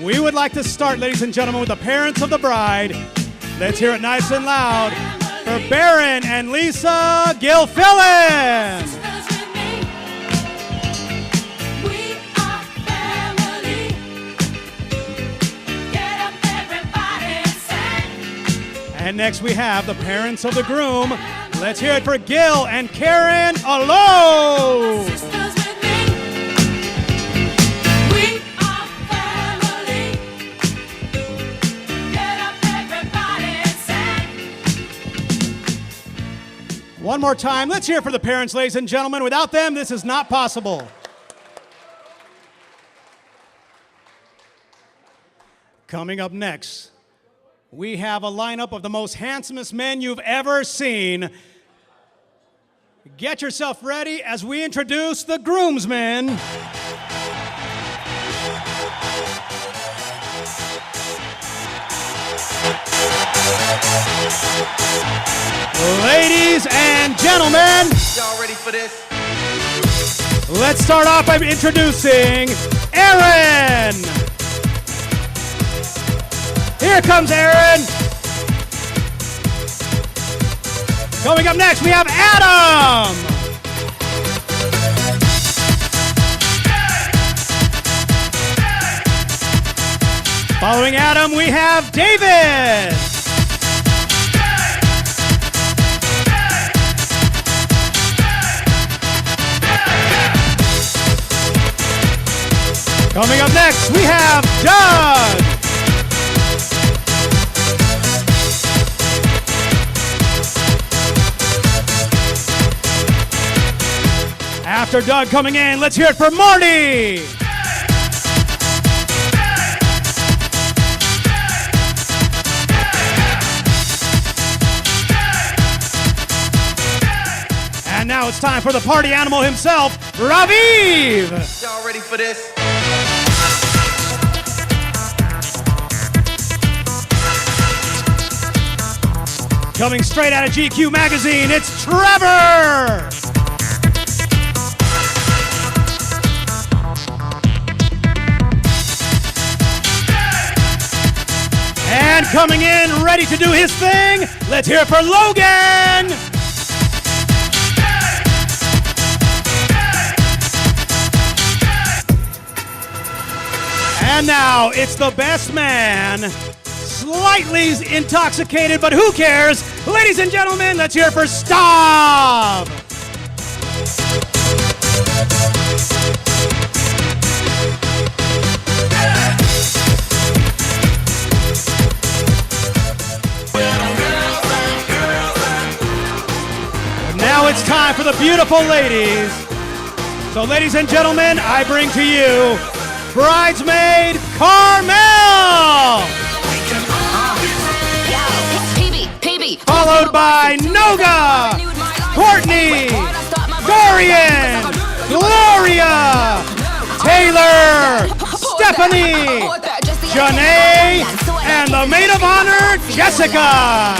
We would like to start, ladies and gentlemen, with the parents of the bride. Let's hear it nice and loud for Baron and Lisa Gilfillan. And next we have the parents of the groom. Let's hear it for Gil and Karen Alo. One more time, let's hear it for the parents, ladies and gentlemen. Without them, this is not possible. Coming up next, we have a lineup of the most handsomest men you've ever seen. Get yourself ready as we introduce the groomsmen. Ladies and gentlemen, y'all ready for this? Let's start off by introducing Aaron. Here comes Aaron. Going up next, we have Adam. Following Adam, we have David. Coming up next, we have Doug. After Doug coming in, let's hear it for Marty. And now it's time for the party animal himself, Aviv. Y'all ready for this? Coming straight out of GQ magazine, it's Trevor. And coming in, ready to do his thing, let's hear it for Logan. And now it's the best man, slightly intoxicated, but who cares? Ladies and gentlemen, let's hear it for Stav. Now it's time for the beautiful ladies. So ladies and gentlemen, I bring to you bridesmaid Carmel. Followed by Noga, Courtney, Dorian, Gloria, Taylor, Stephanie, Janae, and the maid of honor, Jessica.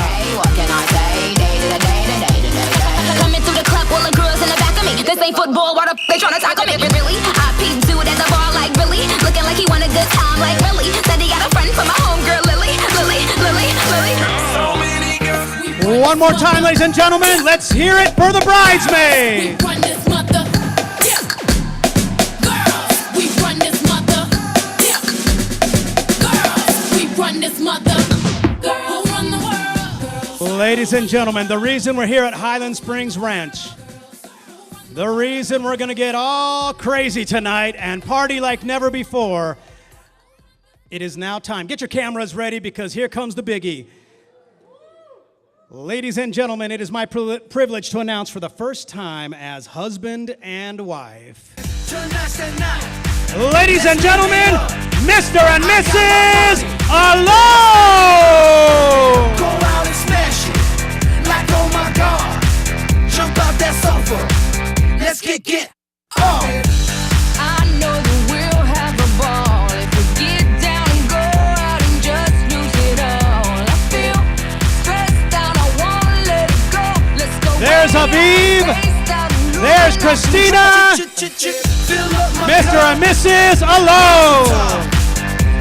Coming through the club, all the girls in the back of me. This ain't football, why the they tryna tackle me? Really? I peeped dude at the bar like Billy, looking like he want a good time like Billy. Said he got a friend from my homegirl Lily. One more time, ladies and gentlemen, let's hear it for the bridesmaids. We run this mother, yeah. Girls, we run this mother, yeah. Girls, we run this mother. Girls, who run the world? Ladies and gentlemen, the reason we're here at Highland Springs Ranch, the reason we're gonna get all crazy tonight and party like never before, it is now time. Get your cameras ready because here comes the biggie. Ladies and gentlemen, it is my privilege to announce for the first time as husband and wife. Ladies and gentlemen, Mr. and Mrs. Alo! Go out and smash it, like oh my God. Jump out that sofa, let's get on. I know that we'll have a ball if we get down and go out and just lose it all. I feel stressed out, I wanna let it go. Let's go. There's Aviv. There's Christina. Mr. and Mrs. Alo.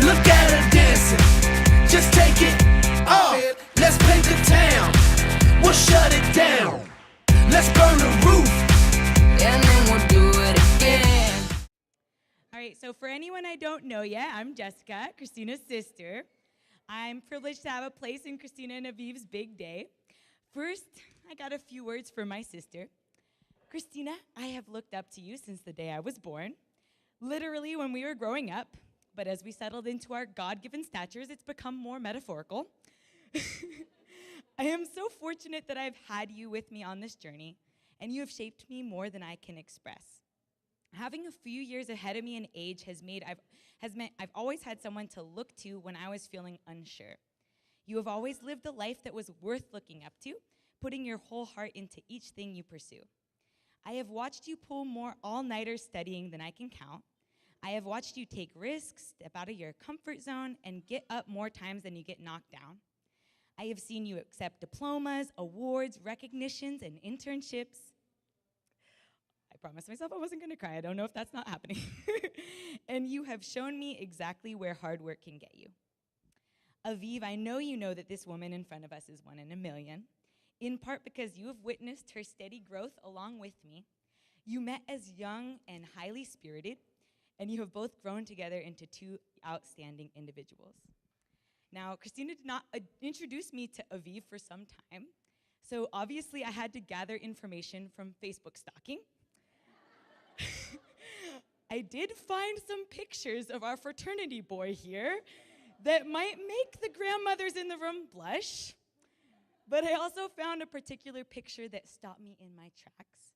Look at take it off. Let's paint the town. We'll shut it down. Let's burn the roof. And then we'll do it again. All right, so for anyone I don't know yet, I'm Jessica, Christina's sister. I'm privileged to have a place in Christina and Aviv's big day. First, I got a few words for my sister. Christina, I have looked up to you since the day I was born, literally when we were growing up, but as we settled into our God-given statures, it's become more metaphorical. I am so fortunate that I've had you with me on this journey, and you have shaped me more than I can express. Having a few years ahead of me in age has meant I've always had someone to look to when I was feeling unsure. You have always lived a life that was worth looking up to, putting your whole heart into each thing you pursue. I have watched you pull more all-nighters studying than I can count. I have watched you take risks, step out of your comfort zone, and get up more times than you get knocked down. I have seen you accept diplomas, awards, recognitions, and internships. I promised myself I wasn't gonna cry. I don't know if that's not happening. And you have shown me exactly where hard work can get you. Aviv, I know you know that this woman in front of us is one in a million, in part because you have witnessed her steady growth along with me. You met as young and highly spirited, and you have both grown together into two outstanding individuals. Now, Christina did not introduce me to Aviv for some time, so obviously I had to gather information from Facebook stalking. I did find some pictures of our fraternity boy here that might make the grandmothers in the room blush, but I also found a particular picture that stopped me in my tracks.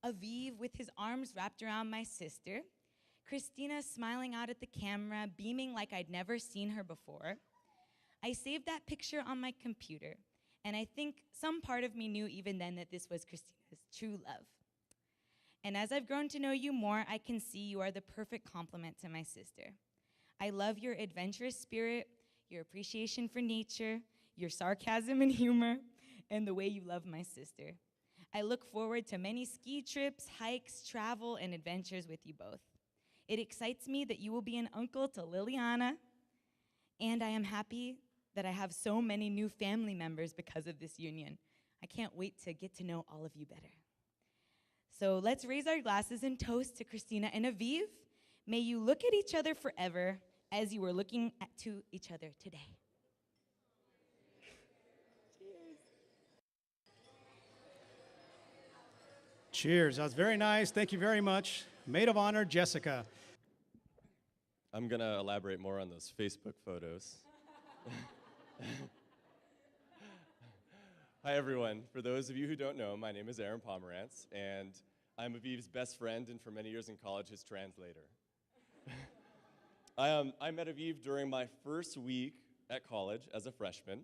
Aviv with his arms wrapped around my sister, Christina smiling out at the camera, beaming like I'd never seen her before. I saved that picture on my computer, and I think some part of me knew even then that this was Christina's true love. And as I've grown to know you more, I can see you are the perfect complement to my sister. I love your adventurous spirit, your appreciation for nature, your sarcasm and humor, and the way you love my sister. I look forward to many ski trips, hikes, travel, and adventures with you both. It excites me that you will be an uncle to Liliana, and I am happy that I have so many new family members because of this union. I can't wait to get to know all of you better. So let's raise our glasses and toast to Christina and Aviv. May you look at each other forever as you were looking to each other today. Cheers. That was very nice. Thank you very much. Maid of honor, Jessica. I'm going to elaborate more on those Facebook photos. Hi, everyone. For those of you who don't know, my name is Aaron Pomerantz, and I'm Aviv's best friend, and for many years in college, his translator. I met Aviv during my first week at college as a freshman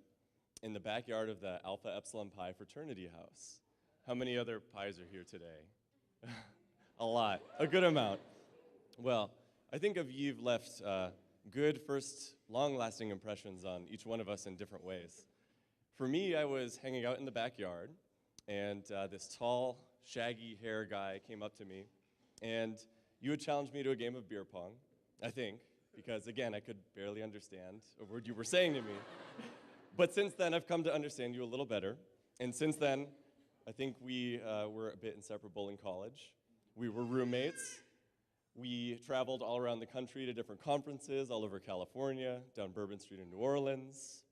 in the backyard of the Alpha Epsilon Pi fraternity house. How many other pies are here today? A lot, a good amount. Well, I think Aviv left good, first, long-lasting impressions on each one of us in different ways. For me, I was hanging out in the backyard, and this tall, shaggy hair guy came up to me, and you had challenged me to a game of beer pong, I think, because, again, I could barely understand a word you were saying to me. But since then, I've come to understand you a little better, and since then, I think we were a bit inseparable in college. We were roommates. We traveled all around the country to different conferences all over California, down Bourbon Street in New Orleans,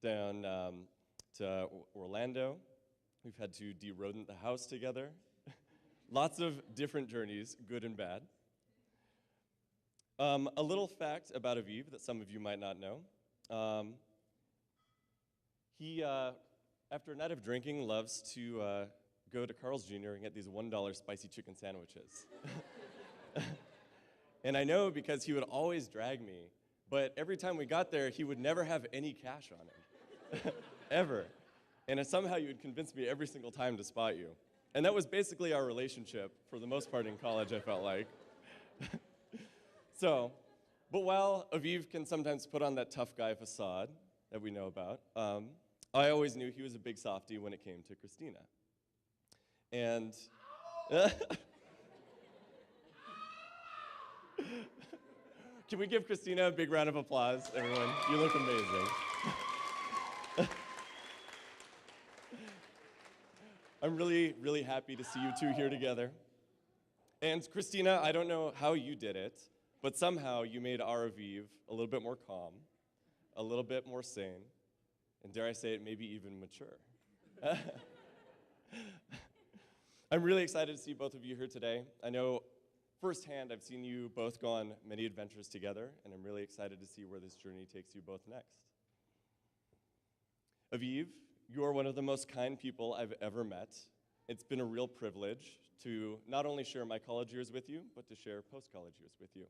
down to Orlando. We've had to de-rodent the house together. Lots of different journeys, good and bad. A little fact about Aviv that some of you might not know. He, after a night of drinking, loves to go to Carl's Jr. and get these $1 spicy chicken sandwiches. And I know because he would always drag me, but every time we got there, he would never have any cash on him, ever. And somehow you would convince me every single time to spot you. And that was basically our relationship for the most part in college, I felt like. So, but while Aviv can sometimes put on that tough guy facade that we know about, I always knew he was a big softie when it came to Christina. And Can we give Christina a big round of applause, everyone? You look amazing. I'm really, really happy to see you two here together. And Christina, I don't know how you did it, but somehow you made our Aviv a little bit more calm, a little bit more sane, and dare I say it, maybe even mature. I'm really excited to see both of you here today. I know firsthand I've seen you both go on many adventures together, and I'm really excited to see where this journey takes you both next. Aviv, you are one of the most kind people I've ever met. It's been a real privilege to not only share my college years with you, but to share post-college years with you.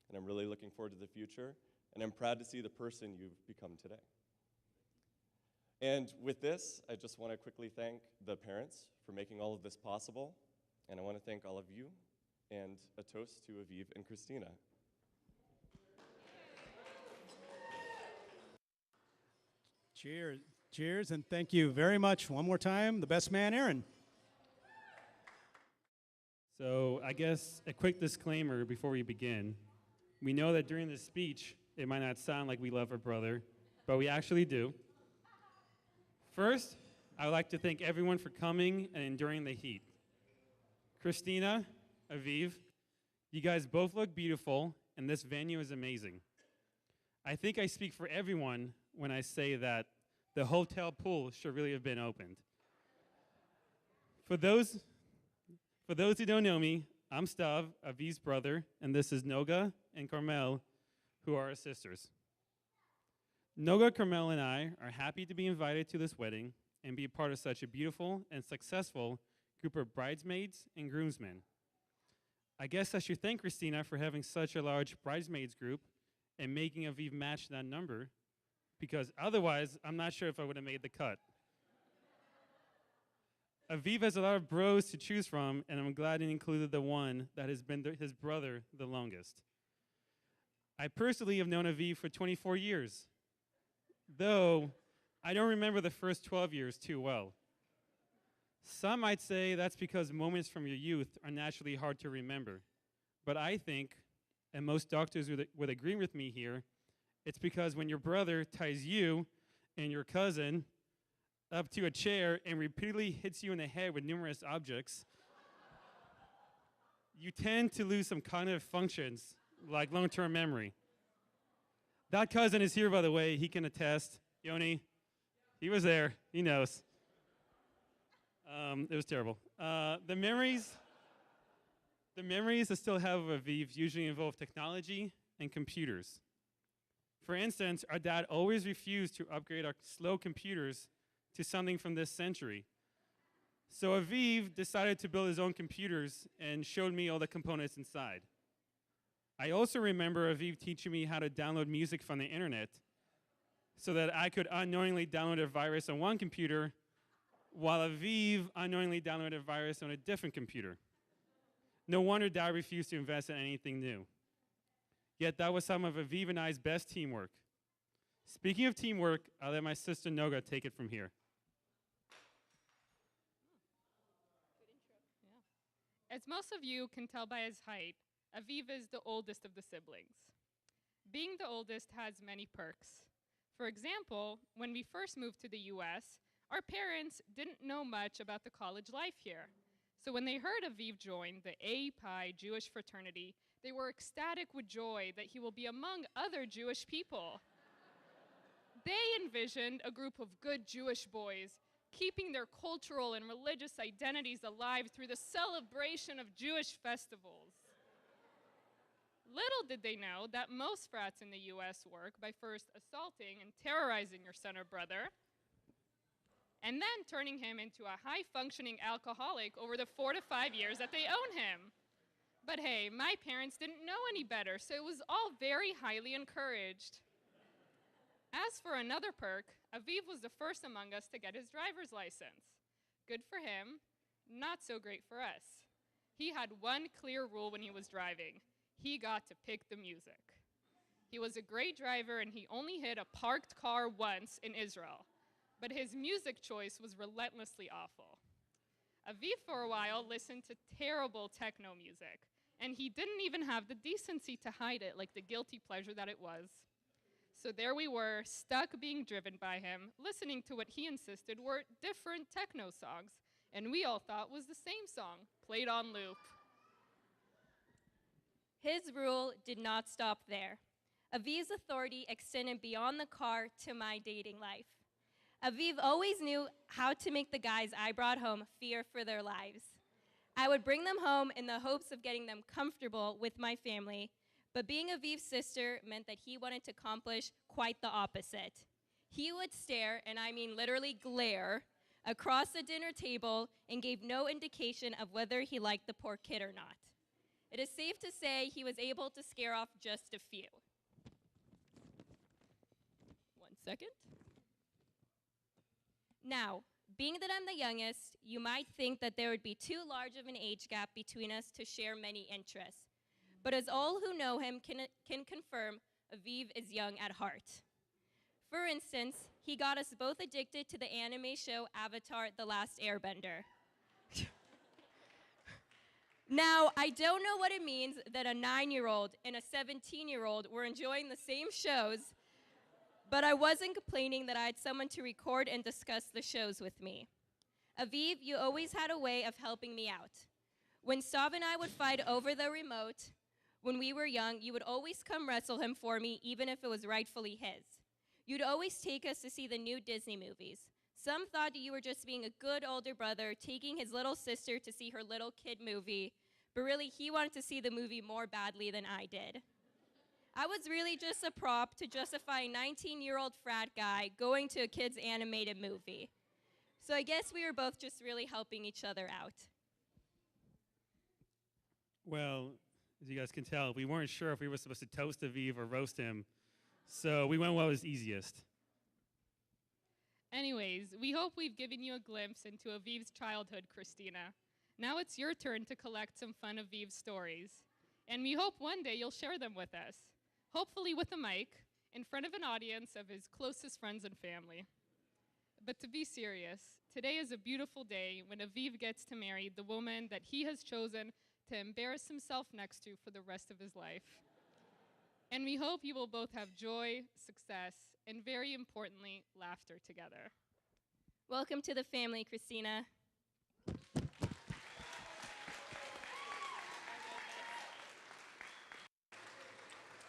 And I'm really looking forward to the future, and I'm proud to see the person you've become today. And with this, I just want to quickly thank the parents for making all of this possible, and I want to thank all of you, and a toast to Aviv and Christina. Cheers. Cheers, and thank you very much one more time, the best man, Aaron. So I guess a quick disclaimer before we begin. We know that during this speech, it might not sound like we love our brother, but we actually do. First, I would like to thank everyone for coming and enduring the heat. Christina, Aviv, you guys both look beautiful, and this venue is amazing. I think I speak for everyone when I say that the hotel pool should really have been opened. For those who don't know me, I'm Stav, Aviv's brother, and this is Noga and Carmel, who are our sisters. Noga, Carmel, and I are happy to be invited to this wedding and be a part of such a beautiful and successful group of bridesmaids and groomsmen. I guess I should thank Christina for having such a large bridesmaids group and making Aviv match that number, because otherwise, I'm not sure if I would have made the cut. Aviv has a lot of bros to choose from, and I'm glad he included the one that has been his brother the longest. I personally have known Aviv for 24 years, though I don't remember the first 12 years too well. Some might say that's because moments from your youth are naturally hard to remember. But I think, and most doctors would agree with me here, it's because when your brother ties you and your cousin up to a chair and repeatedly hits you in the head with numerous objects, you tend to lose some cognitive functions like long-term memory. That cousin is here, by the way. He can attest. Yoni, he was there. He knows. It was terrible. The memories I still have of Aviv usually involve technology and computers. For instance, our dad always refused to upgrade our slow computers to something from this century. So Aviv decided to build his own computers and showed me all the components inside. I also remember Aviv teaching me how to download music from the internet so that I could unknowingly download a virus on one computer while Aviv unknowingly downloaded a virus on a different computer. No wonder Dad refused to invest in anything new. Yet that was some of Aviv and I's best teamwork. Speaking of teamwork, I'll let my sister Noga take it from here. As most of you can tell by his height, Aviv is the oldest of the siblings. Being the oldest has many perks. For example, when we first moved to the US, our parents didn't know much about the college life here. So when they heard Aviv join the A Pi Jewish fraternity, they were ecstatic with joy that he will be among other Jewish people. They envisioned a group of good Jewish boys keeping their cultural and religious identities alive through the celebration of Jewish festivals. Little did they know that most frats in the US work by first assaulting and terrorizing your son or brother, and then turning him into a high-functioning alcoholic over the 4 to 5 years that they own him. But hey, my parents didn't know any better, so it was all very highly encouraged. As for another perk, Aviv was the first among us to get his driver's license. Good for him, not so great for us. He had one clear rule when he was driving. He got to pick the music. He was a great driver and he only hit a parked car once in Israel, but his music choice was relentlessly awful. Aviv for a while listened to terrible techno music, and he didn't even have the decency to hide it like the guilty pleasure that it was. So there we were, stuck being driven by him, listening to what he insisted were different techno songs, and we all thought was the same song, played on loop. His rule did not stop there. Aviv's authority extended beyond the car to my dating life. Aviv always knew how to make the guys I brought home fear for their lives. I would bring them home in the hopes of getting them comfortable with my family, but being Aviv's sister meant that he wanted to accomplish quite the opposite. He would stare, and I mean literally glare, across the dinner table and gave no indication of whether he liked the poor kid or not. It is safe to say he was able to scare off just a few. 1 second. Now, being that I'm the youngest, you might think that there would be too large of an age gap between us to share many interests. But as all who know him can confirm, Aviv is young at heart. For instance, he got us both addicted to the anime show Avatar: The Last Airbender. Now, I don't know what it means that a 9-year-old and a 17-year-old were enjoying the same shows, but I wasn't complaining that I had someone to record and discuss the shows with me. Aviv, you always had a way of helping me out. When Stav and I would fight over the remote, when we were young, you would always come wrestle him for me, even if it was rightfully his. You'd always take us to see the new Disney movies. Some thought you were just being a good older brother, taking his little sister to see her little kid movie, but really he wanted to see the movie more badly than I did. I was really just a prop to justify a 19-year-old frat guy going to a kid's animated movie. So I guess we were both just really helping each other out. Well, as you guys can tell, we weren't sure if we were supposed to toast Aviv or roast him, so we went what was easiest. Anyways, we hope we've given you a glimpse into Aviv's childhood, Christina. Now it's your turn to collect some fun Aviv stories. And we hope one day you'll share them with us, hopefully with a mic, in front of an audience of his closest friends and family. But to be serious, today is a beautiful day when Aviv gets to marry the woman that he has chosen to embarrass himself next to for the rest of his life. And we hope you will both have joy, success, and very importantly, laughter together. Welcome to the family, Christina.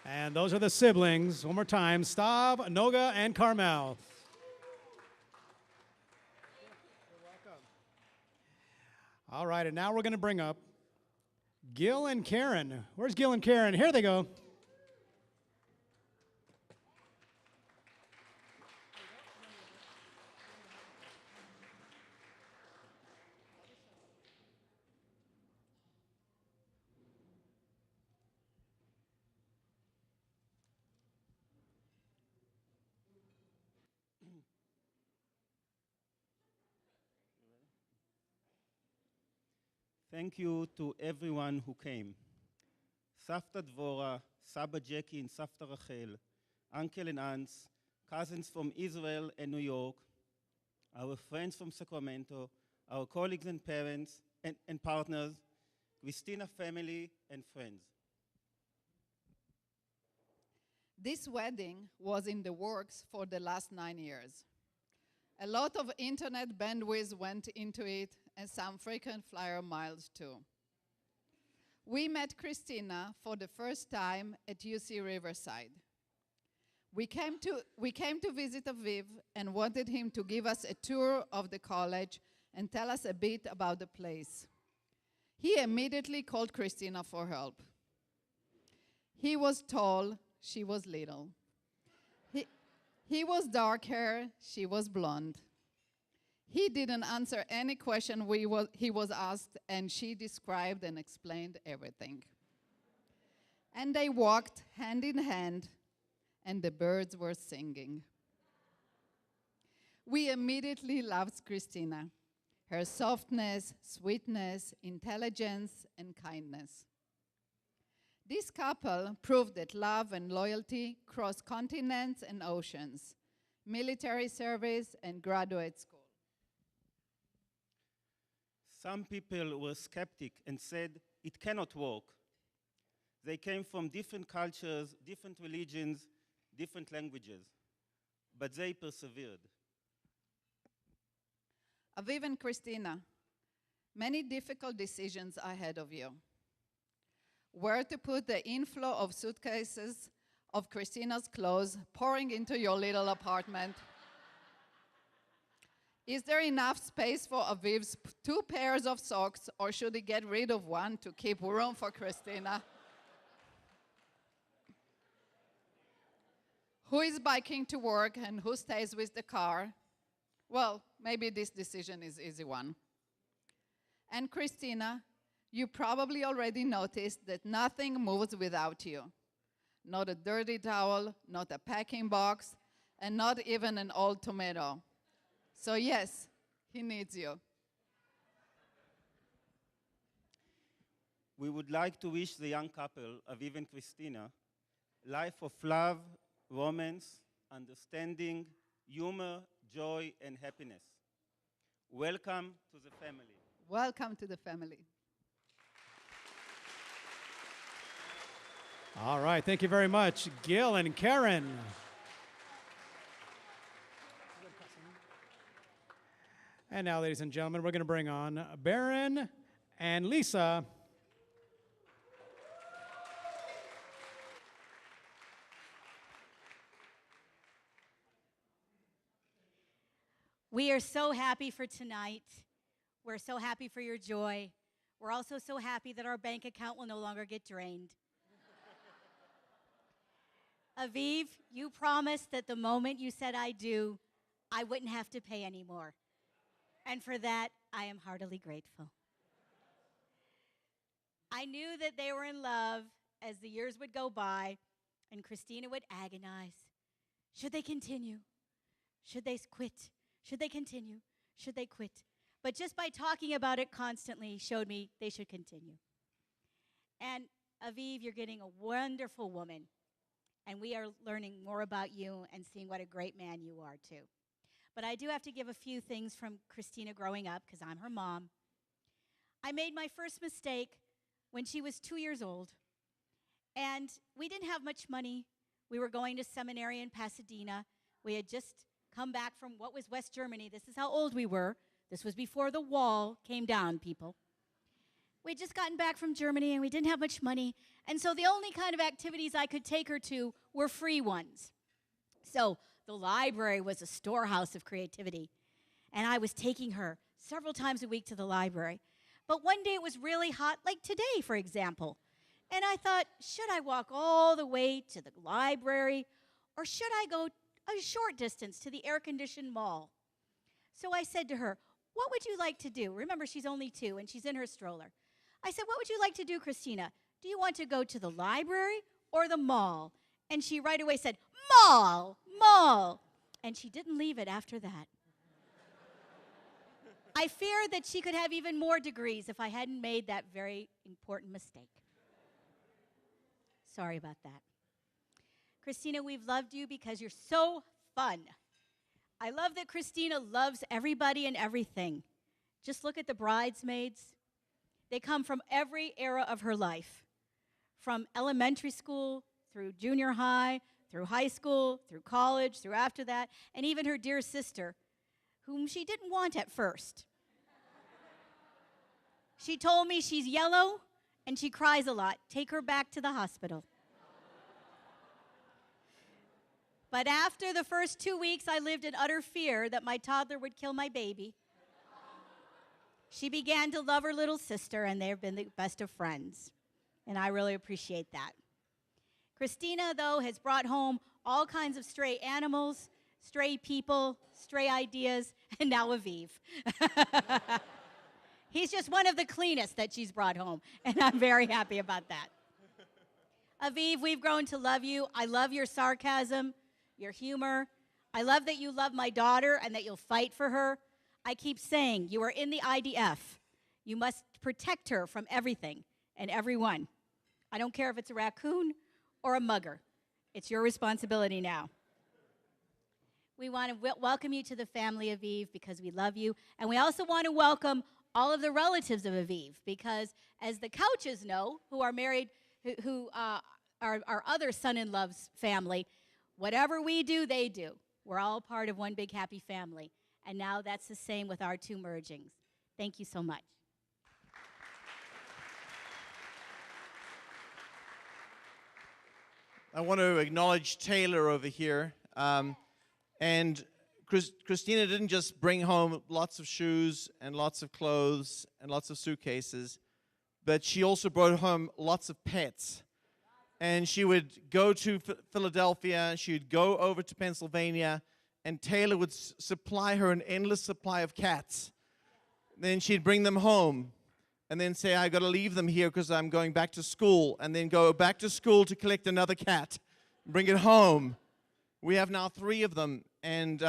And those are the siblings. One more time, Stav, Noga, and Carmel. All right, and now we're going to bring up Gil and Karen. Where's Gil and Karen? Here they go. Thank you to everyone who came. Savta Dvora, Saba Jackie and Savta Rachel, uncle and aunts, cousins from Israel and New York, our friends from Sacramento, our colleagues and parents and partners, Christina family and friends. This wedding was in the works for the last 9 years. A lot of internet bandwidth went into it and some frequent flyer miles too. We met Christina for the first time at UC Riverside. We came to visit Aviv and wanted him to give us a tour of the college and tell us a bit about the place. He immediately called Christina for help. He was tall, she was little. He was dark hair, she was blonde. He didn't answer any question he was asked, and she described and explained everything. And they walked hand in hand, and the birds were singing. We immediately loved Christina, her softness, sweetness, intelligence, and kindness. This couple proved that love and loyalty cross continents and oceans, military service, and graduate school. Some people were skeptic and said it cannot work, They came from different cultures, different religions, different languages, but they persevered. Aviv and Christina, many difficult decisions ahead of you. Where to put the inflow of suitcases of Christina's clothes pouring into your little apartment? Is there enough space for Aviv's 2 pairs of socks, or should he get rid of one to keep room for Christina? Who is biking to work and who stays with the car? Well, maybe this decision is easy one. And Christina, you probably already noticed that nothing moves without you. Not a dirty towel, not a packing box, and not even an old tomato. So yes, he needs you. We would like to wish the young couple, Aviv and Christina, life of love, romance, understanding, humor, joy, and happiness. Welcome to the family. Welcome to the family. All right, thank you very much, Gil and Karen. And now, ladies and gentlemen, we're going to bring on Baron and Lisa. We are so happy for tonight. We're so happy for your joy. We're also so happy that our bank account will no longer get drained. Aviv, you promised that the moment you said I do, I wouldn't have to pay anymore. And for that, I am heartily grateful. I knew that they were in love as the years would go by, and Christina would agonize. Should they continue? Should they quit? Should they continue? Should they quit? But just by talking about it constantly showed me they should continue. And Aviv, you're getting a wonderful woman. And we are learning more about you and seeing what a great man you are, too. But I do have to give a few things from Christina growing up, because I'm her mom. I made my first mistake when she was 2 years old. And we didn't have much money. We were going to seminary in Pasadena. We had just come back from what was West Germany. This is how old we were. This was before the wall came down, people. We'd just gotten back from Germany, and we didn't have much money. And so the only kind of activities I could take her to were free ones. So the library was a storehouse of creativity. And I was taking her several times a week to the library. But one day it was really hot, like today, for example. And I thought, should I walk all the way to the library, or should I go a short distance to the air-conditioned mall? So I said to her, what would you like to do? Remember, she's only 2, and she's in her stroller. I said, what would you like to do, Christina? Do you want to go to the library or the mall? And she right away said, mall, mall. And she didn't leave it after that. I fear that she could have even more degrees if I hadn't made that very important mistake. Sorry about that. Christina, we've loved you because you're so fun. I love that Christina loves everybody and everything. Just look at the bridesmaids. They come from every era of her life, from elementary school, through junior high, through high school, through college, through after that, and even her dear sister, whom she didn't want at first. She told me she's yellow and she cries a lot. Take her back to the hospital. But after the first 2 weeks, I lived in utter fear that my toddler would kill my baby. She began to love her little sister, and they've been the best of friends. And I really appreciate that. Christina, though, has brought home all kinds of stray animals, stray people, stray ideas, and now Aviv. He's just one of the cleanest that she's brought home, and I'm very happy about that. Aviv, we've grown to love you. I love your sarcasm, your humor. I love that you love my daughter and that you'll fight for her. I keep saying, you are in the IDF. You must protect her from everything and everyone. I don't care if it's a raccoon or a mugger. It's your responsibility now. We want to welcome you to the family, Aviv, because we love you. And we also want to welcome all of the relatives of Aviv, because as the Couches know, who are married, who our other son-in-law's family. Whatever we do, they do. We're all part of one big happy family. And now that's the same with our two mergings. Thank you so much. I want to acknowledge Taylor over here. And Christina didn't just bring home lots of shoes and lots of clothes and lots of suitcases, but she also brought home lots of pets. And she would go to Philadelphia, she would go over to Pennsylvania, and Taylor would supply her an endless supply of cats. Then she'd bring them home and then say, I got to leave them here because I'm going back to school, and then go back to school to collect another cat, bring it home. We have now 3 of them, and,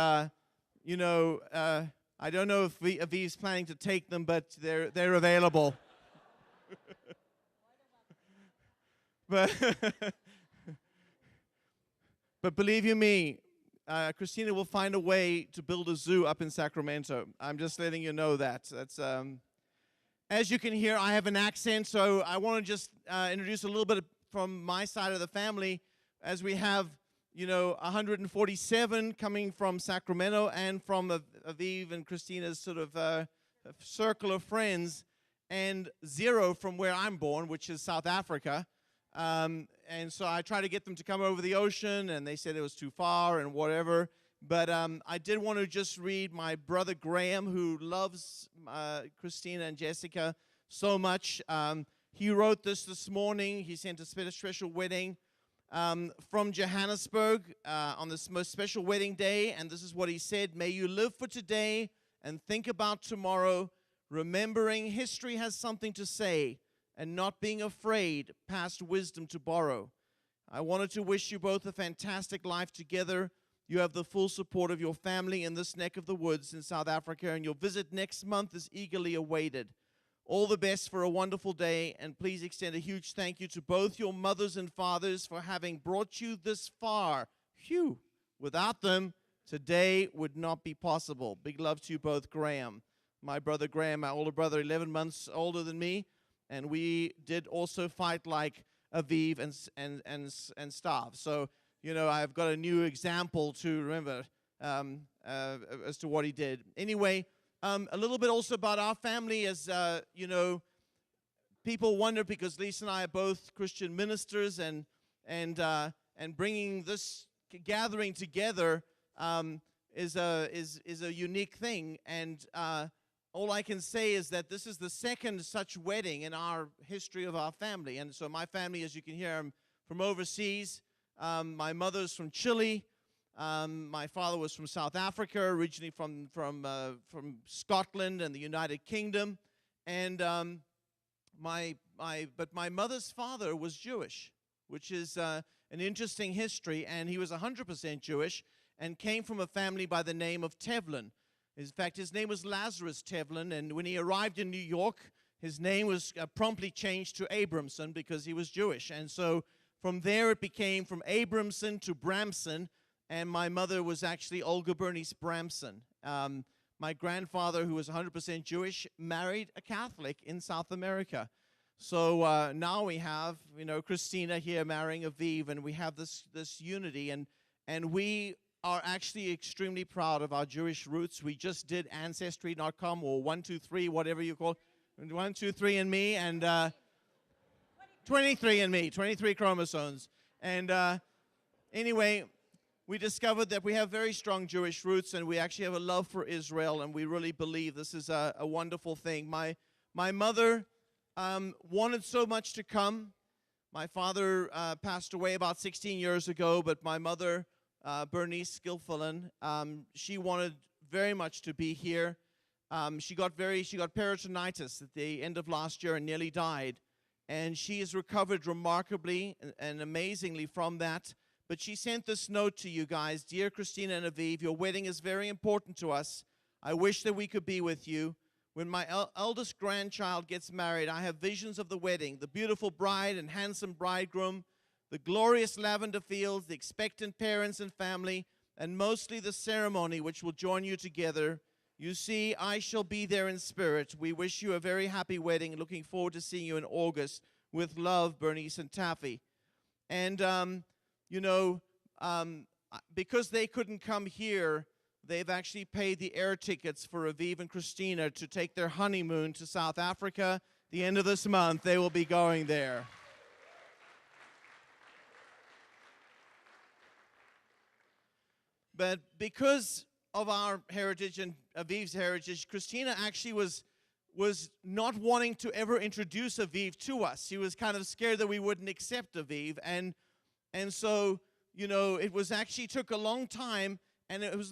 you know, I don't know if Aviv's planning to take them, but they're available. But believe you me, Christina will find a way to build a zoo up in Sacramento. I'm just letting you know that. That's as you can hear, I have an accent, so I want to just introduce a little bit from my side of the family, as we have, you know, 147 coming from Sacramento and from Aviv and Christina's sort of circle of friends, and 0 from where I'm born, which is South Africa. And so I tried to get them to come over the ocean, and they said it was too far and whatever. But I did want to just read my brother Graham, who loves Christina and Jessica so much. He wrote this morning. He sent a special wedding from Johannesburg on this most special wedding day. And this is what he said: may you live for today and think about tomorrow, remembering history has something to say, and not being afraid past wisdom to borrow. I wanted to wish you both a fantastic life together. You have the full support of your family in this neck of the woods in South Africa, and your visit next month is eagerly awaited. All the best for a wonderful day, and please extend a huge thank you to both your mothers and fathers for having brought you this far. Phew! Without them, today would not be possible. Big love to you both, Graham. My brother Graham, my older brother, 11 months older than me, and we did also fight like Aviv and Stav. So, you know, I've got a new example to remember as to what he did. Anyway, a little bit also about our family, as, you know, people wonder, because Lisa and I are both Christian ministers, and bringing this gathering together is a unique thing. And all I can say is that this is the second such wedding in our history of our family. And so my family, as you can hear, I'm from overseas. My mother's from Chile. My father was from South Africa, originally from Scotland and the United Kingdom. And but my mother's father was Jewish, which is an interesting history. And he was 100% Jewish and came from a family by the name of Tevlin. In fact, his name was Lazarus Tevlin, and when he arrived in New York, his name was promptly changed to Abramson because he was Jewish. And so from there it became from Abramson to Bramson, and my mother was actually Olga Bernice Bramson. My grandfather, who was 100% Jewish, married a Catholic in South America. So now we have, you know, Christina here marrying Aviv, and we have this unity, and we are actually extremely proud of our Jewish roots. We just did Ancestry.com, or 123, whatever you call it. 123andMe, and 23andMe, 23 chromosomes. And anyway, we discovered that we have very strong Jewish roots, and we actually have a love for Israel, and we really believe this is a wonderful thing. My mother wanted so much to come. My father passed away about 16 years ago, but my mother, Bernice Gilfillan, she wanted very much to be here. She got peritonitis at the end of last year and nearly died. And she has recovered remarkably and amazingly from that. But she sent this note to you guys: Dear Christina and Aviv, your wedding is very important to us. I wish that we could be with you. When my eldest grandchild gets married, I have visions of the wedding, the beautiful bride and handsome bridegroom, the glorious lavender fields, the expectant parents and family, and mostly the ceremony which will join you together. You see, I shall be there in spirit. We wish you a very happy wedding, looking forward to seeing you in August. With love, Bernice and Taffy. And, because they couldn't come here, they've actually paid the air tickets for Aviv and Christina to take their honeymoon to South Africa. The end of this month, they will be going there. But because of our heritage and Aviv's heritage, Christina actually was not wanting to ever introduce Aviv to us. She was kind of scared that we wouldn't accept Aviv. And so, it was actually took a long time, and it was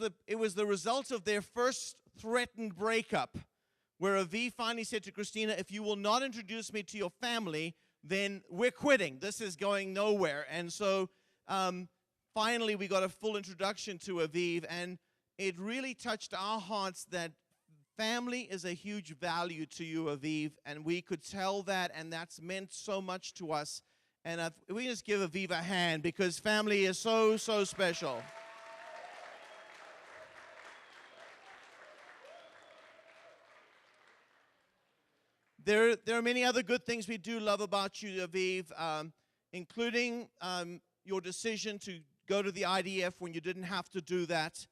the result of their first threatened breakup, where Aviv finally said to Christina, if you will not introduce me to your family, then we're quitting. This is going nowhere. And so finally we got a full introduction to Aviv, and it really touched our hearts that family is a huge value to you, Aviv, and we could tell that, and that's meant so much to us. And we just give Aviv a hand, because family is so, so special. There are many other good things we do love about you, Aviv, including your decision to go to the IDF when you didn't have to do that.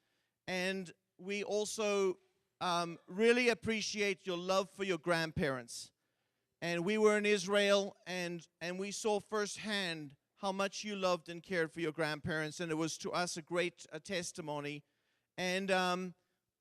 And we also really appreciate your love for your grandparents. And we were in Israel, and we saw firsthand how much you loved and cared for your grandparents, and it was to us a great testimony. And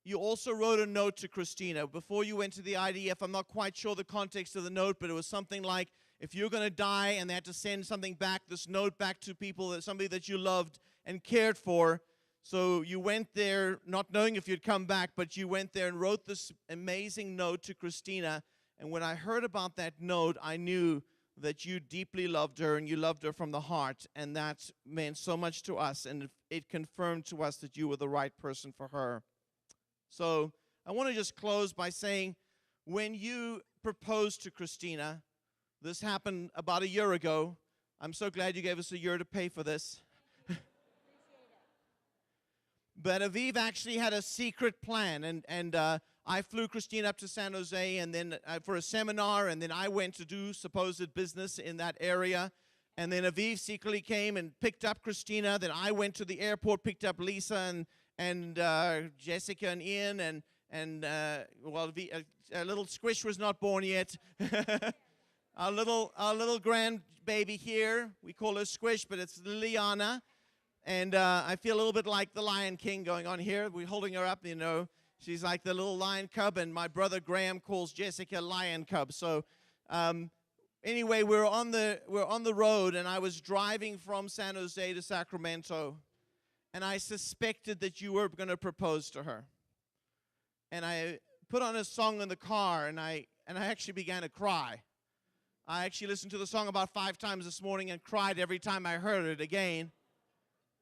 you also wrote a note to Christina before you went to the IDF. I'm not quite sure the context of the note, but it was something like, if you're going to die and they had to send something back, this note back to people, somebody that you loved and cared for. So you went there not knowing if you'd come back, but you went there and wrote this amazing note to Christina. And when I heard about that note, I knew that you deeply loved her, and you loved her from the heart. And that meant so much to us, and it confirmed to us that you were the right person for her. So I want to just close by saying, when you proposed to Christina, this happened about a year ago. I'm so glad you gave us a year to pay for this. But Aviv actually had a secret plan, and I flew Christina up to San Jose, and then for a seminar, and then I went to do supposed business in that area. And then Aviv secretly came and picked up Christina. Then I went to the airport, picked up Lisa and Jessica and Ian, and a little Squish was not born yet. Our little grandbaby here, we call her Squish, but it's Liliana. And I feel a little bit like the Lion King going on here. We're holding her up, She's like the little lion cub, and my brother Graham calls Jessica Lion Cub. So anyway, we're on the road, and I was driving from San Jose to Sacramento, and I suspected that you were going to propose to her. And I put on a song in the car, and I actually began to cry. I actually listened to the song about 5 times this morning and cried every time I heard it again.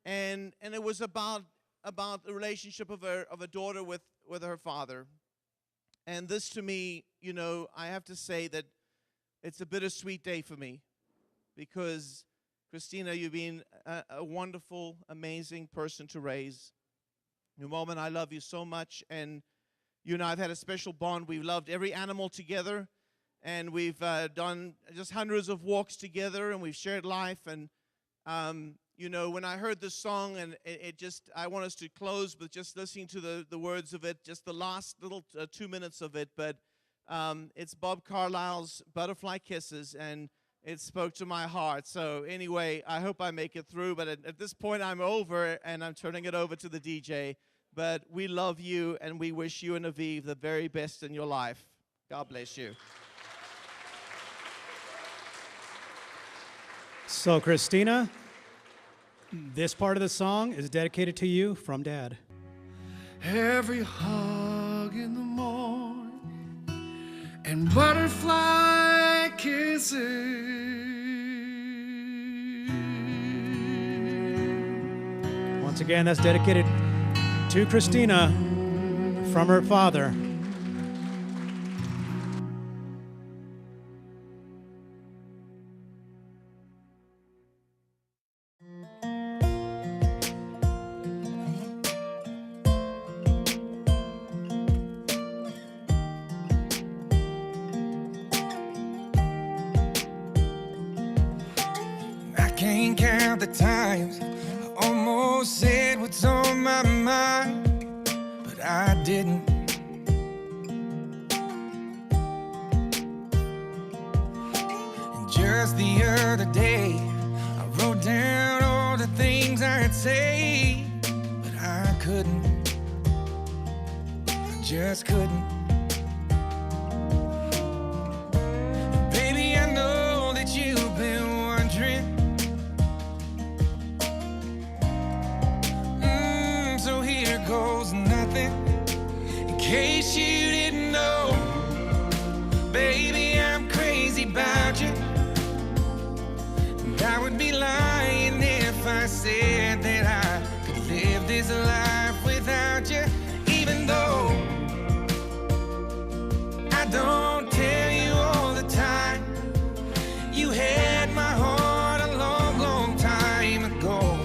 And it was about the relationship of a daughter with her father. And this, to me, I have to say that it's a bittersweet day for me, because Christina, you've been a wonderful, amazing person to raise. Your mom and I love you so much, and you and I have had a special bond. We've loved every animal together, and we've done just hundreds of walks together, and we've shared life. And when I heard this song, and I want us to close with just listening to the words of it, just the last little 2 minutes of it. But it's Bob Carlyle's Butterfly Kisses, and it spoke to my heart. So anyway, I hope I make it through. But at this point, I'm over, and I'm turning it over to the DJ. But we love you, and we wish you and Aviv the very best in your life. God bless you. So, Christina, this part of the song is dedicated to you from Dad. Every hug in the morning and butterfly kisses. Once again, that's dedicated to Christina from her father. can't count the times I almost said what's on my mind, but I didn't. And just the other day, I wrote down all the things I'd say, but I couldn't. I just couldn't. Baby, I know that you've been wondering. So here goes nothing. In case you didn't know, baby, I'm crazy about you. And I would be lying if I said that I could live this life without you. Even though I don't tell you all the time, you had my heart a long, long time ago.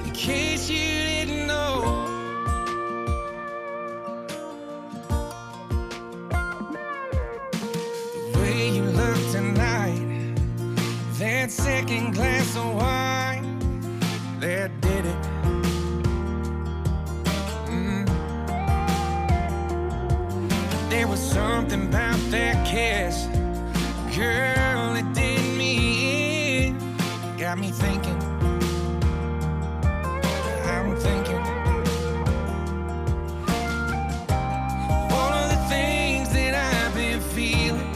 In case you didn't know. The way you look tonight, that second glass of wine, that did it. There was something about that kiss, girl, it did me in. Got me thinking, I'm thinking all of the things that I've been feeling.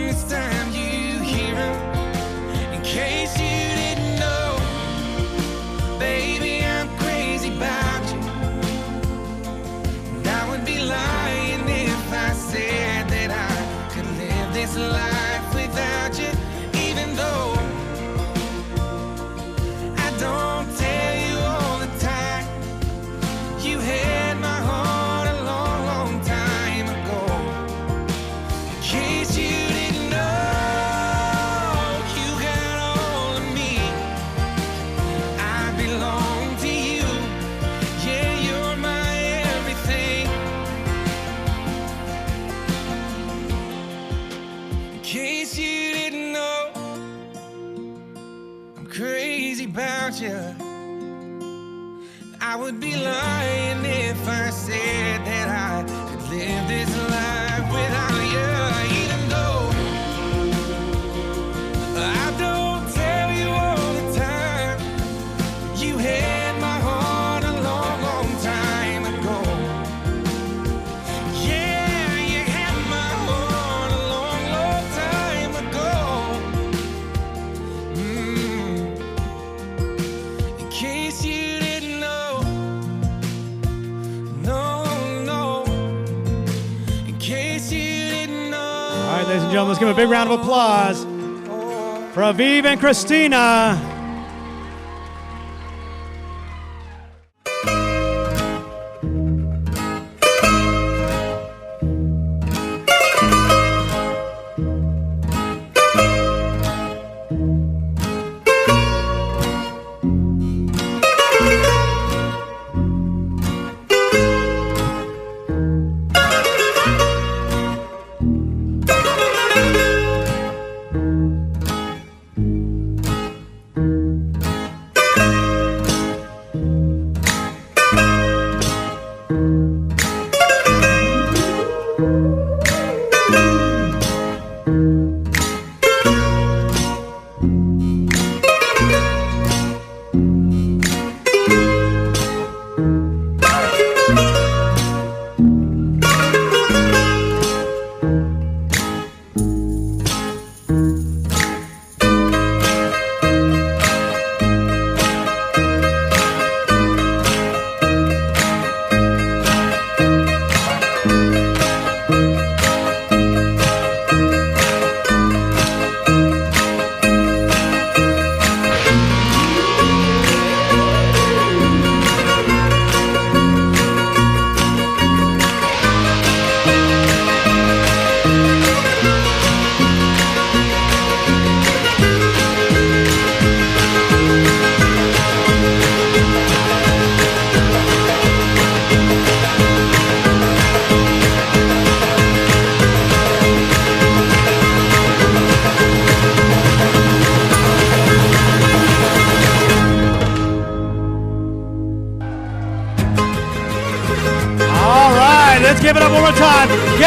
It's time you hear 'em. In case you didn't know, baby, I'm crazy about you. And I would be lying if I said that I could live this life without you. Even though I don't tell you all the time, you had my heart a long, long time ago. In case you didn't know, you got all of me. I belong to you. Yeah, you're my everything. In case you didn't know, I'm crazy about you. I would be lying if I said that I could live this life without you. Even though I don't tell you all the time, you had my heart a long, long time ago. Yeah, you had my heart a long, long time ago. In case you didn't know, no, no. In case you didn't know. All right, ladies and gentlemen, let's give a big round of applause for Aviv and Christina.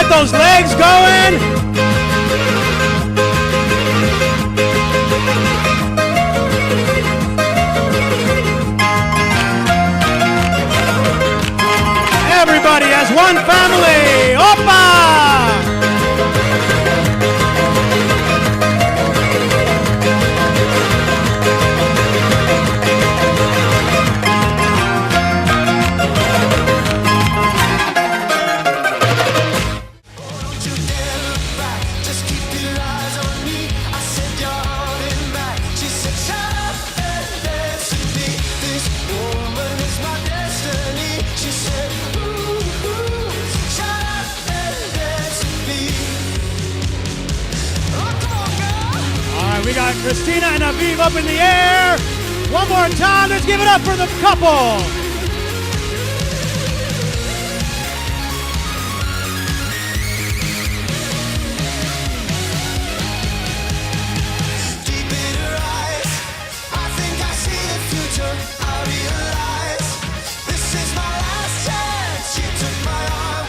Get those legs going. Everybody as one family. Opa! We got Christina and Aviv up in the air. One more time, let's give it up for the couple. Deep in her eyes, I think I see the future. I realize this is my last chance. She took my arm.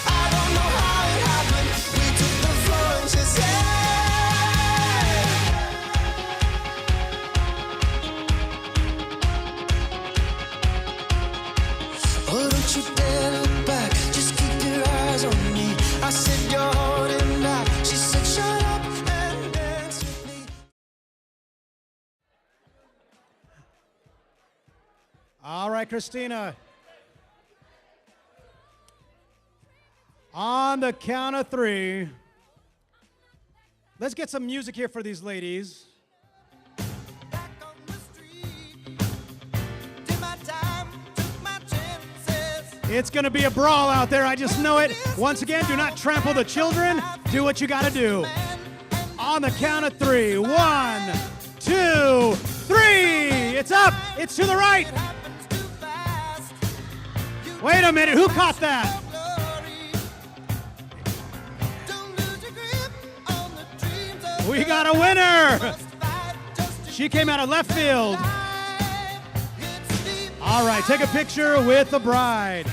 I don't know how it happened. We took the floor and she said, oh, don't you dare look back. Just keep your eyes on me. I said, you're holding back. She said, shut up and dance with me. All right, Christina. On the count of three. Let's get some music here for these ladies. It's going to be a brawl out there. I just know it. Once again, do not trample the children. Do what you got to do. On the count of three. 1, 2, 3. It's up. It's to the right. Wait a minute. Who caught that? We got a winner. She came out of left field. All right, take a picture with the bride.